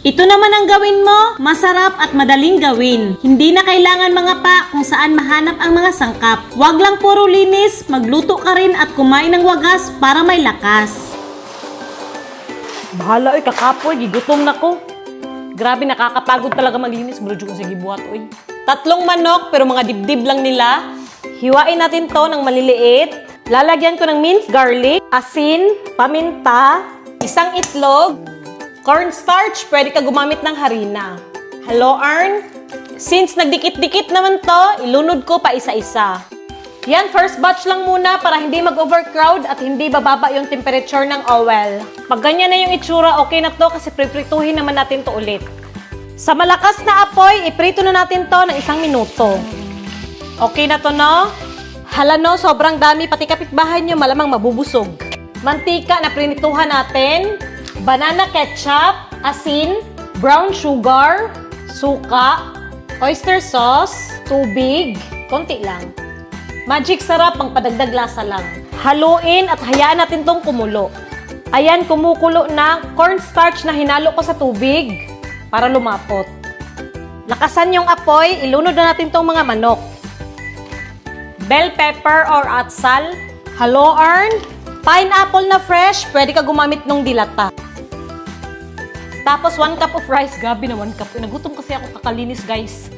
Ito naman ang gawin mo, masarap at madaling gawin. Hindi na kailangan mga pa kung saan mahanap ang mga sangkap. Huwag lang puro linis, magluto ka rin at kumain ng wagas para may lakas. Bahala oy, kakapoy, gigutom na ko. Grabe, nakakapagod talaga maglinis. Bro, ko sige buhat oy. 3 manok, pero mga dibdib lang nila. Hiwain natin to ng maliliit. Lalagyan ko ng minced garlic, asin, paminta, 1 itlog, cornstarch, pwede ka gumamit ng harina. Hello, Arn? Since nagdikit-dikit naman to, ilunod ko pa isa-isa. Yan, first batch lang muna para hindi mag-overcrowd at hindi bababa yung temperature ng oil. Pag ganyan na yung itsura, okay na to kasi priprituhin naman natin to ulit. Sa malakas na apoy, iprito na natin to ng 1 minuto. Okay na to, no? Hala no, sobrang dami, pati kapitbahay nyo malamang mabubusog. Mantika na prinituhan natin, banana ketchup, asin, brown sugar, suka, oyster sauce, tubig, konti lang. Magic sarap, pang padagdag lasa lang. Haluin at hayaan natin tong kumulo. Ayan, kumukulo na cornstarch na hinalo ko sa tubig para lumapot. Lakasan yung apoy, ilunod na natin tong mga manok. Bell pepper or atsal. Hello, Arn? Pineapple na fresh, pwede ka gumamit ng dilata. Tapos 1 cup of rice. Grabe na 1 cup. Nagutom kasi ako kakalinis, guys.